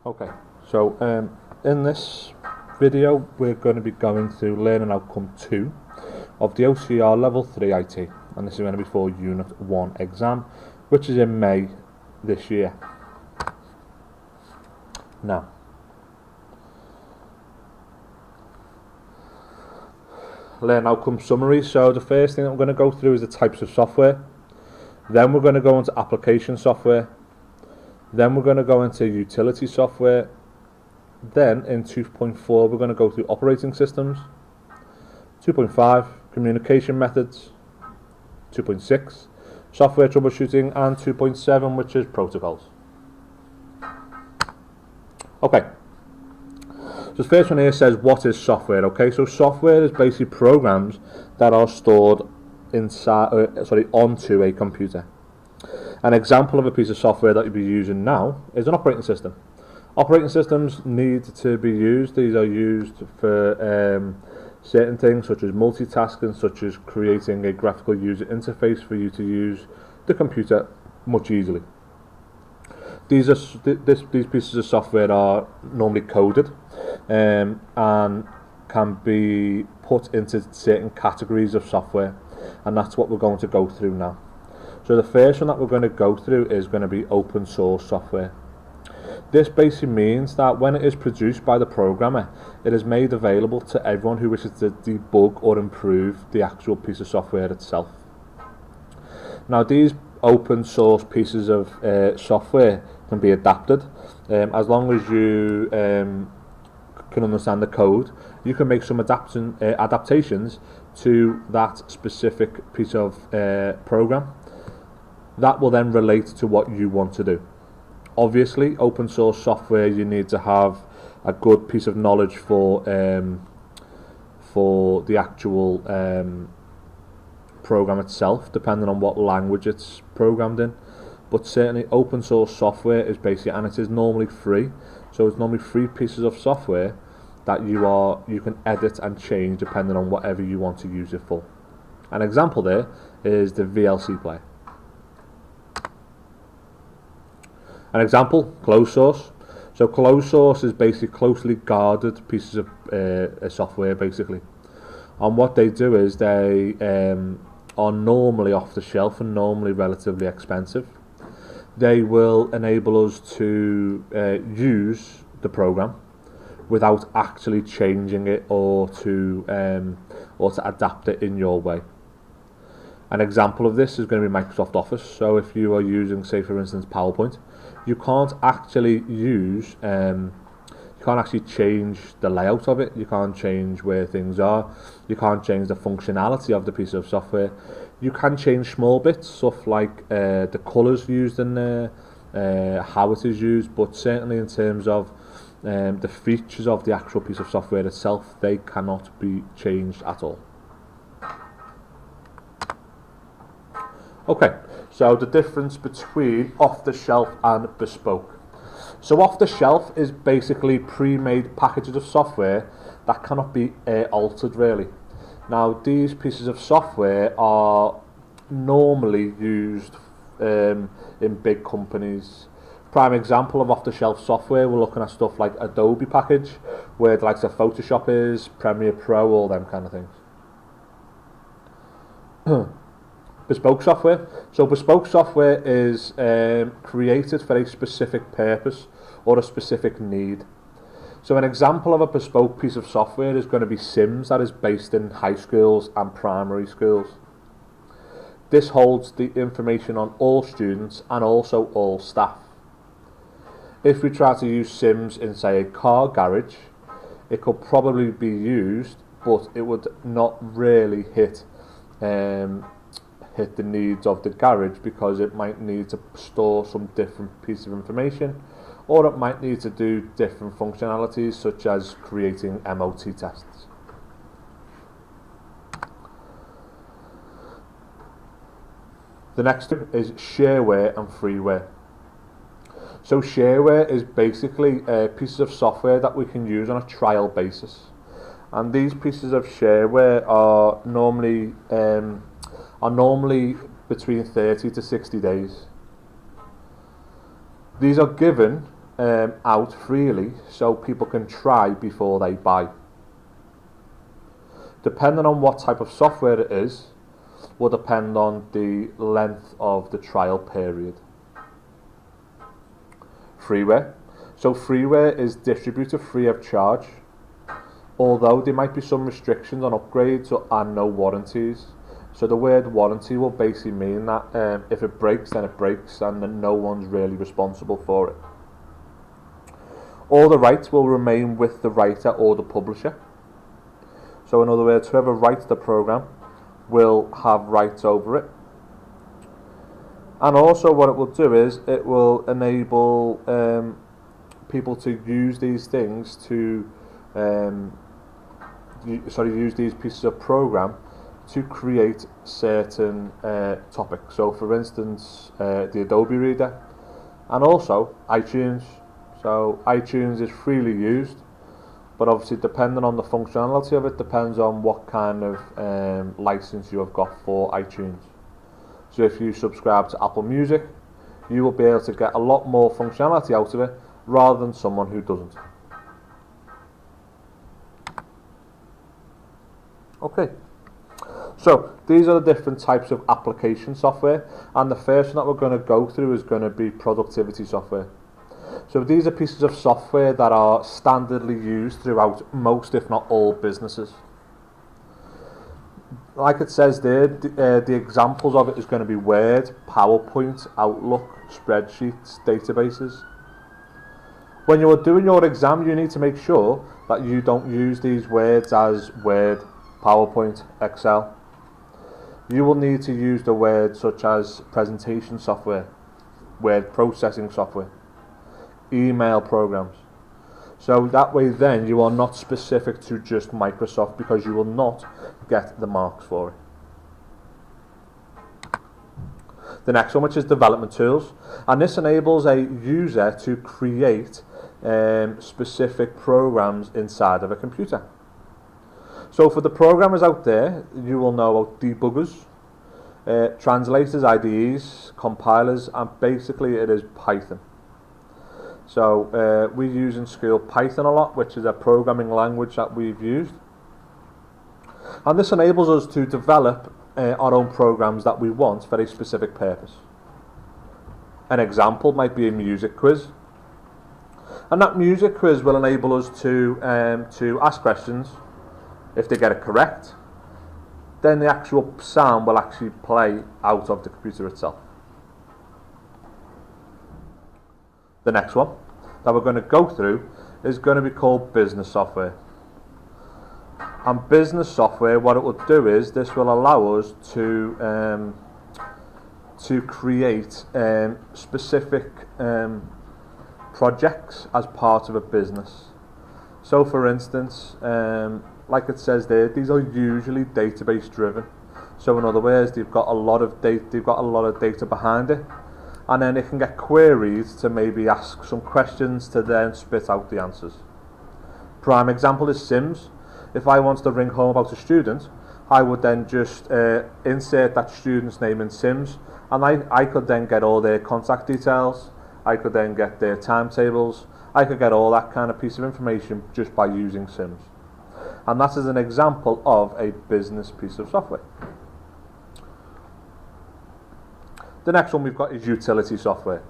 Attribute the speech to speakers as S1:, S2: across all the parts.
S1: Okay, so in this video we're going to be going through Learning Outcome 2 of the OCR Level 3 IT, and this is going to be for Unit 1 exam, which is in May this year. Now, Learn Outcome Summary. So the first thing that we're going to go through is the types of software. Then we're going to go into application software. Then we're going to go into utility software. Then in 2.4 we're going to go through operating systems. 2.5 communication methods. 2.6 software troubleshooting, and 2.7 which is protocols. Okay, so the first one here says what is software. Okay, so software is basically programs that are stored onto a computer. An example of a piece of software that you'll be using now is an operating system. Operating systems need to be used. These are used for certain things such as multitasking, such as creating a graphical user interface for you to use the computer much easily. These pieces of software are normally coded and can be put into certain categories of software, and that's what we're going to go through now. So the first one that we're going to go through is going to be open source software. This basically means that when it is produced by the programmer, it is made available to everyone who wishes to debug or improve the actual piece of software itself. Now, these open source pieces of software can be adapted. As long as you can understand the code, you can make some adaptations to that specific piece of program that will then relate to what you want to do. Obviously, open source software, you need to have a good piece of knowledge for the actual program itself, depending on what language it's programmed in. But certainly open source software is basically, and it is normally free, so it's normally free pieces of software that you can edit and change depending on whatever you want to use it for. An example there is the VLC player. An example, closed source. So closed source is basically closely guarded pieces of software basically. And what they do is they are normally off the shelf and normally relatively expensive. They will enable us to use the program without actually changing it or to adapt it in your way. An example of this is going to be Microsoft Office. So if you are using, say for instance, PowerPoint, you can't actually change the layout of it. You can't change where things are. You can't change the functionality of the piece of software. You can change small bits, stuff like the colours used in there, how it is used, but certainly in terms of the features of the actual piece of software itself, they cannot be changed at all. Okay, so the difference between off-the-shelf and bespoke. So off-the-shelf is basically pre-made packages of software that cannot be altered really. Now, these pieces of software are normally used in big companies. Prime example of off-the-shelf software, we're looking at stuff like Adobe package, where the likes of Photoshop is, Premiere Pro, all them kind of things. Bespoke software. So bespoke software is created for a specific purpose or a specific need. So an example of a bespoke piece of software is going to be Sims, that is based in high schools and primary schools. This holds the information on all students and also all staff. If we try to use Sims in, say, a car garage, it could probably be used, but it would not really hit the needs of the garage, because it might need to store some different piece of information, or it might need to do different functionalities such as creating MOT tests. The next is Shareware and Freeware. So Shareware is basically pieces of software that we can use on a trial basis, and these pieces of shareware are normally between 30 to 60 days. These are given out freely so people can try before they buy. Depending on what type of software it is, will depend on the length of the trial period. Freeware. So freeware is distributed free of charge, although there might be some restrictions on upgrades and no warranties. So the word warranty will basically mean that if it breaks, then it breaks, and then no one's really responsible for it. All the rights will remain with the writer or the publisher. So in other words, whoever writes the program will have rights over it. And also what it will do is it will enable people to use these things to use these pieces of program to create certain topics. So for instance, the Adobe Reader, and also iTunes. So iTunes is freely used, but obviously depending on the functionality of it depends on what kind of license you have got for iTunes. So if you subscribe to Apple Music, you will be able to get a lot more functionality out of it rather than someone who doesn't. Okay, so these are the different types of application software, and the first one that we're going to go through is going to be productivity software. So these are pieces of software that are standardly used throughout most, if not all, businesses. Like it says there, the examples of it is going to be Word, PowerPoint, Outlook, spreadsheets, databases. When you are doing your exam, you need to make sure that you don't use these words as Word, PowerPoint, Excel. You will need to use the words such as presentation software, word processing software, email programs. So that way then you are not specific to just Microsoft, because you will not get the marks for it. The next one, which is development tools, and this enables a user to create specific programs inside of a computer. So for the programmers out there, you will know about debuggers, translators, IDEs, compilers, and basically it is Python. So we use in school Python a lot, which is a programming language that we've used. And this enables us to develop our own programs that we want for a specific purpose. An example might be a music quiz. And that music quiz will enable us to ask questions. If they get it correct, then the actual sound will actually play out of the computer itself. The next one that we're going to go through is going to be called business software. And business software, what it will do is this will allow us to create specific projects as part of a business. So for instance, like it says there, these are usually database driven. So in other words, they've got a lot of data behind it, and then it can get queried to maybe ask some questions to then spit out the answers. Prime example is Sims. If I wanted to ring home about a student, I would then just insert that student's name in Sims, and I could then get all their contact details, I could then get their timetables, I could get all that kind of piece of information just by using Sims. And that is an example of a business piece of software. The next one we've got is utility software.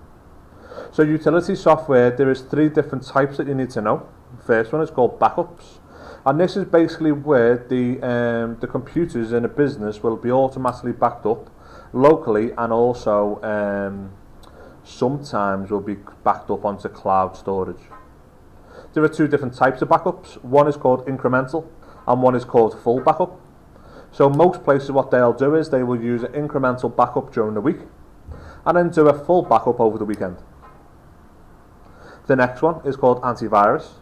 S1: So utility software, there is 3 different types that you need to know. The first one is called backups. And this is basically where the computers in a business will be automatically backed up locally, and also sometimes will be backed up onto cloud storage. There are 2 different types of backups. One is called incremental and one is called full backup. So most places what they'll do is they will use an incremental backup during the week and then do a full backup over the weekend. The next one is called antivirus.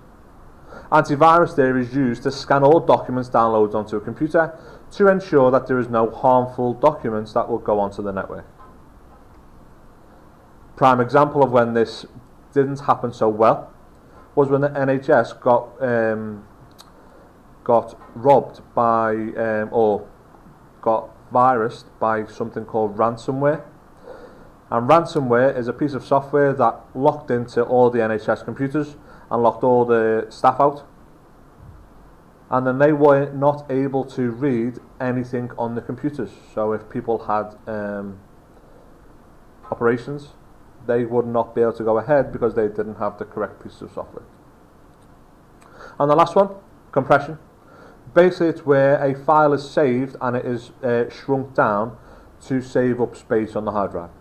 S1: Antivirus there is used to scan all documents downloaded onto a computer to ensure that there is no harmful documents that will go onto the network. Prime example of when this didn't happen so well was when the NHS got robbed by or got virused by something called ransomware. And ransomware is a piece of software that locked into all the NHS computers and locked all the staff out. And then they were not able to read anything on the computers. So if people had operations, they would not be able to go ahead because they didn't have the correct piece of software. And the last one, compression. Basically, it's where a file is saved and it is shrunk down to save up space on the hard drive.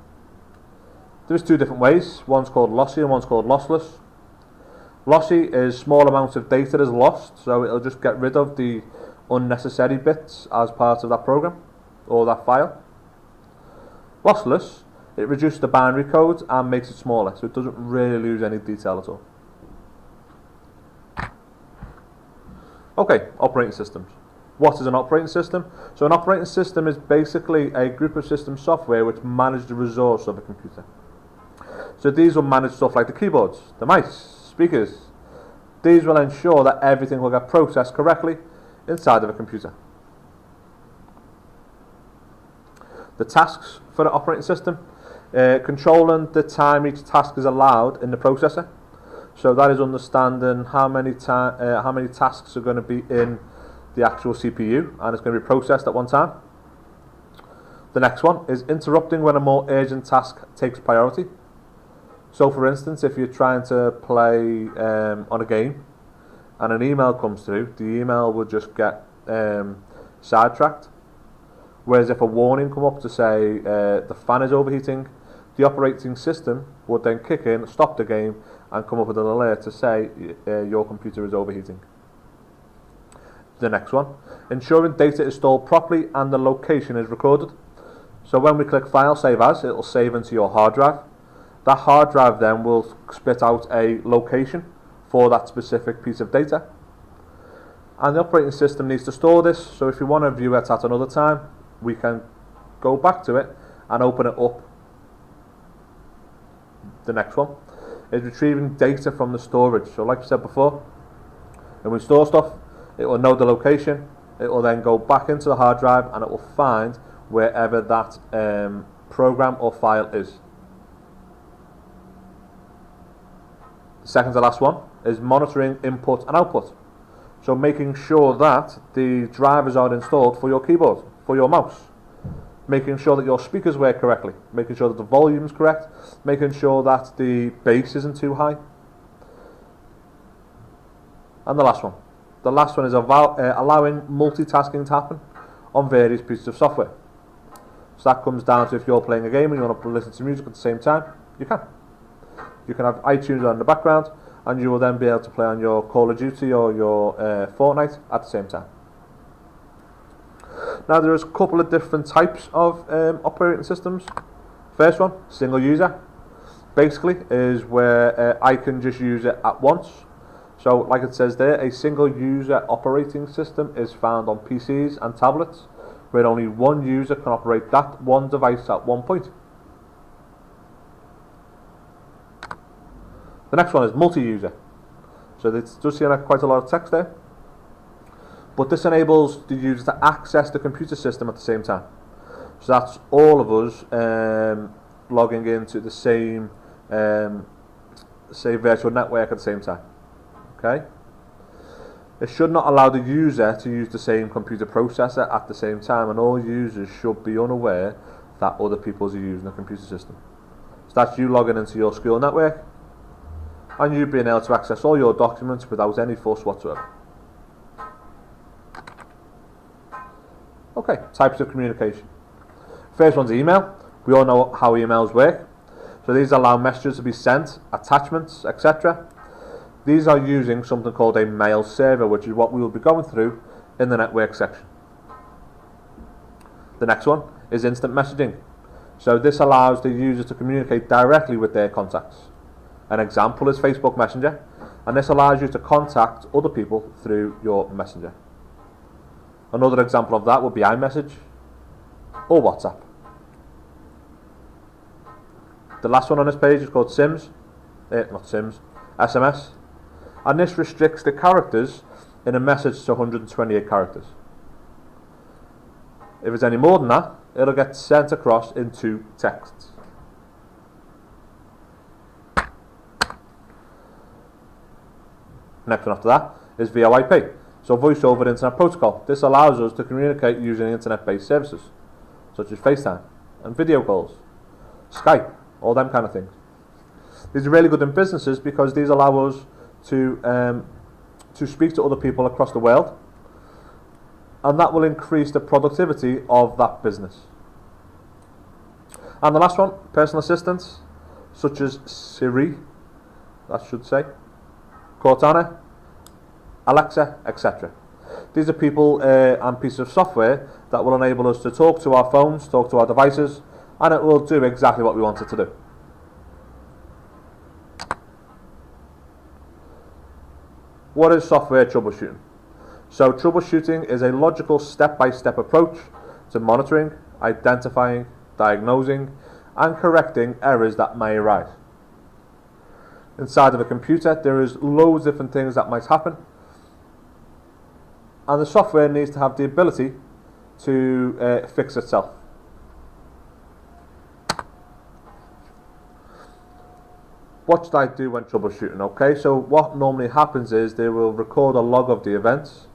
S1: There's two different ways. One's called lossy and one's called lossless. Lossy is small amounts of data is lost, so it'll just get rid of the unnecessary bits as part of that program or that file. Lossless, it reduces the binary code and makes it smaller, so it doesn't really lose any detail at all. Okay, operating systems. What is an operating system? So an operating system is basically a group of system software which manage the resource of a computer. So these will manage stuff like the keyboards, the mice, speakers. These will ensure that everything will get processed correctly inside of a computer. The tasks for the operating system, controlling the time each task is allowed in the processor. So that is understanding how many tasks are going to be in the actual CPU and it's going to be processed at one time. The next one is interrupting when a more urgent task takes priority. So for instance, if you're trying to play on a game and an email comes through, the email will just get sidetracked. Whereas if a warning come up to say the fan is overheating, the operating system would then kick in, stop the game and come up with an alert to say your computer is overheating. The next one, ensuring data is stored properly and the location is recorded. So when we click File, Save As, it will save into your hard drive. That hard drive then will spit out a location for that specific piece of data. And the operating system needs to store this, so if you want to view it at another time, we can go back to it and open it up. The next one is retrieving data from the storage. So like I said before, when we store stuff, it will know the location, it will then go back into the hard drive and it will find wherever that program or file is. The second to last one is monitoring input and output. So making sure that the drivers are installed for your keyboard, for your mouse. Making sure that your speakers work correctly. Making sure that the volume is correct. Making sure that the bass isn't too high. And the last one. The last one is allowing multitasking to happen on various pieces of software. So that comes down to if you're playing a game and you want to listen to music at the same time, you can. You can have iTunes on in the background and you will then be able to play on your Call of Duty or your Fortnite at the same time. Now there is a couple of different types of operating systems. First one, single user. Basically is where I can just use it at once. So like it says there, a single user operating system is found on PCs and tablets where only one user can operate that one device at one point. The next one is multi-user. So this does seem like quite a lot of text there. But this enables the user to access the computer system at the same time. So that's all of us logging into the same say virtual network at the same time. Okay? It should not allow the user to use the same computer processor at the same time, and all users should be unaware that other people are using the computer system. So that's you logging into your school network and you being able to access all your documents without any fuss whatsoever. Okay, types of communication. First one's email. We all know how emails work. So these allow messages to be sent, attachments, etc. These are using something called a mail server, which is what we will be going through in the network section. The next one is instant messaging. So this allows the user to communicate directly with their contacts. An example is Facebook Messenger, and this allows you to contact other people through your messenger. Another example of that would be iMessage or WhatsApp. The last one on this page is called SMS, and this restricts the characters in a message to 128 characters. If it's any more than that, it'll get sent across in two texts. Next one after that is VoIP, so Voice over Internet Protocol. This allows us to communicate using internet-based services, such as FaceTime and video calls, Skype, all them kind of things. These are really good in businesses because these allow us to speak to other people across the world, and that will increase the productivity of that business. And the last one, personal assistants, such as Siri, I should say, Cortana, Alexa, etc. These are people and pieces of software that will enable us to talk to our phones, talk to our devices, and it will do exactly what we want it to do. What is software troubleshooting? So troubleshooting is a logical step-by-step approach to monitoring, identifying, diagnosing, and correcting errors that may arise. Inside of a computer, there is loads of different things that might happen, and the software needs to have the ability to fix itself. What should I do when troubleshooting? Okay, so what normally happens is they will record a log of the events,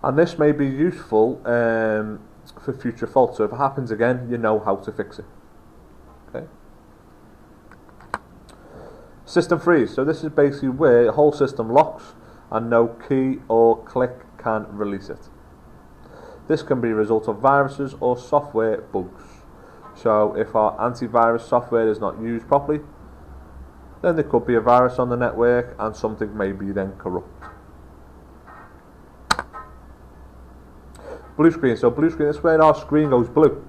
S1: and this may be useful for future faults. So if it happens again, you know how to fix it. Okay. System freeze. So this is basically where the whole system locks and no key or click can release it. This can be a result of viruses or software bugs. So if our antivirus software is not used properly, then there could be a virus on the network and something may be then corrupt. Blue screen. So blue screen is where our screen goes blue.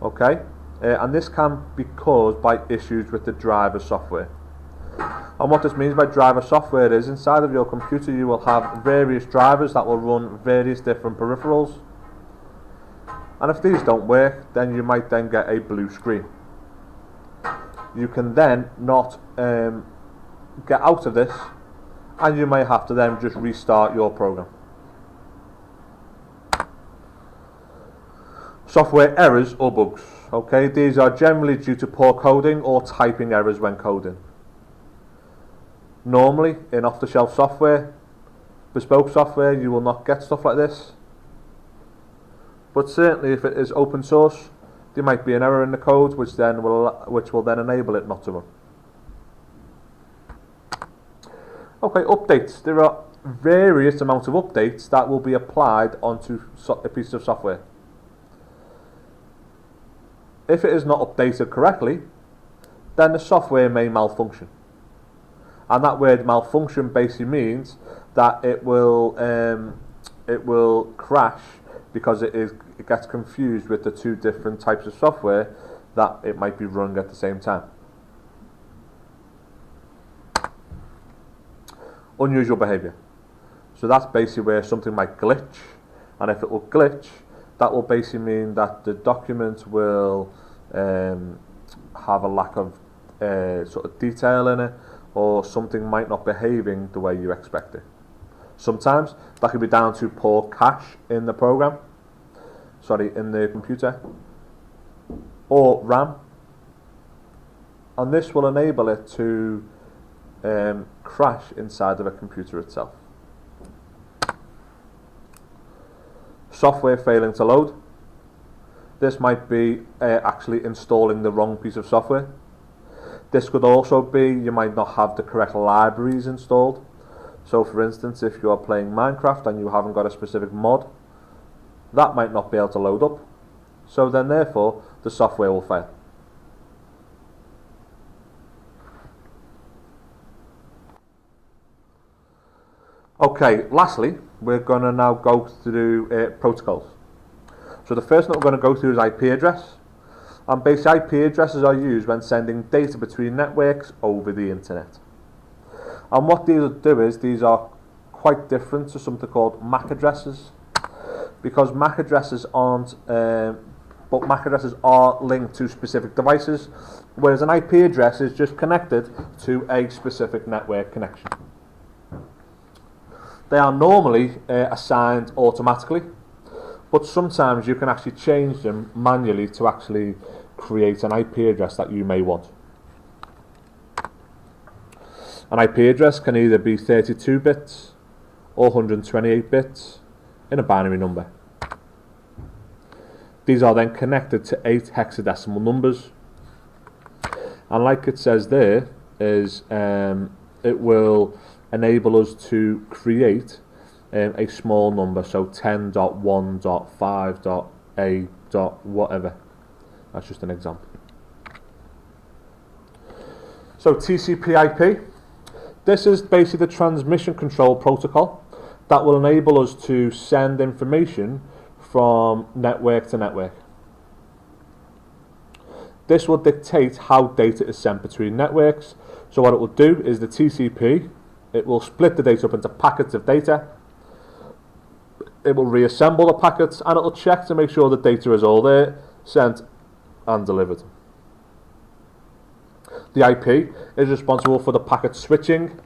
S1: Okay, and this can be caused by issues with the driver software. And what this means by driver software is inside of your computer you will have various drivers that will run various different peripherals. And if these don't work, then you might then get a blue screen. You can then not get out of this, and you may have to then just restart your program. Software errors or bugs. Okay, these are generally due to poor coding or typing errors when coding. Normally, in off-the-shelf software, bespoke software, you will not get stuff like this. But certainly, if it is open source, there might be an error in the code which will then enable it not to run. Okay, updates. There are various amounts of updates that will be applied onto a piece of software. If it is not updated correctly, then the software may malfunction. And that word malfunction basically means that it will crash because it gets confused with the two different types of software that it might be running at the same time. Unusual behaviour. So that's basically where something might glitch, and if it will glitch, that will basically mean that the document will have a lack of sort of detail in it, or something might not behaving the way you expect it. Sometimes that could be down to poor cache in the program, in the computer, or RAM, and this will enable it to crash inside of a computer itself. Software failing to load. This might be actually installing the wrong piece of software. This could also be you might not have the correct libraries installed. So for instance, if you are playing Minecraft and you haven't got a specific mod, that might not be able to load up. So then therefore the software will fail. Okay, lastly, we're going to now go through protocols. So the first one we're going to go through is IP address. And basically IP addresses are used when sending data between networks over the internet. And what these will do is these are quite different to something called MAC addresses, because MAC addresses aren't, but MAC addresses are linked to specific devices, whereas an IP address is just connected to a specific network connection. They are normally assigned automatically, but sometimes you can actually change them manually to actually create an IP address that you may want. An IP address can either be 32 bits or 128 bits in a binary number. These are then connected to 8 hexadecimal numbers. And like it says there, is it will enable us to create a small number, so 10.1.5.a. whatever. That's just an example. So TCP/IP, this is basically the transmission control protocol that will enable us to send information from network to network. This will dictate how data is sent between networks. So what it will do is the TCP, it will split the data up into packets of data. It will reassemble the packets and it will check to make sure the data is all there, sent and delivered. The IP is responsible for the packet switching.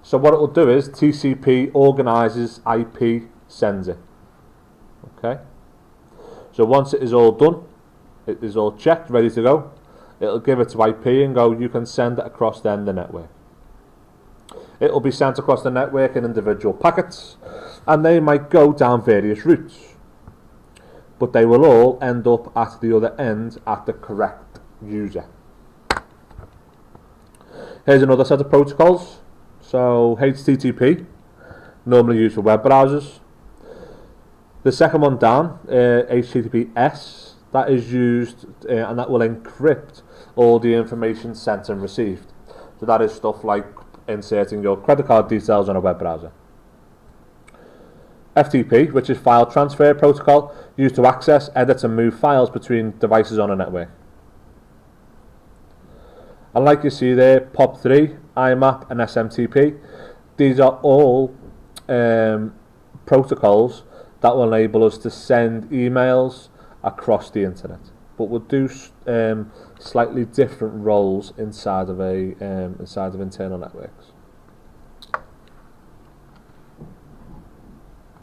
S1: So what it will do is TCP organizes, IP sends it. Okay. So once it is all done, it is all checked, ready to go, it'll give it to IP and go, you can send it across then the network. It will be sent across the network in individual packets, and they might go down various routes, but they will all end up at the other end at the correct user. Here's another set of protocols. So HTTP, normally used for web browsers. The second one down, HTTPS, that is used and that will encrypt all the information sent and received. So that is stuff like inserting your credit card details on a web browser. FTP, which is file transfer protocol, used to access, edit and move files between devices on a network. And like you see there, POP3, IMAP and SMTP, these are all protocols that will enable us to send emails across the internet, but will do slightly different roles inside of internal networks.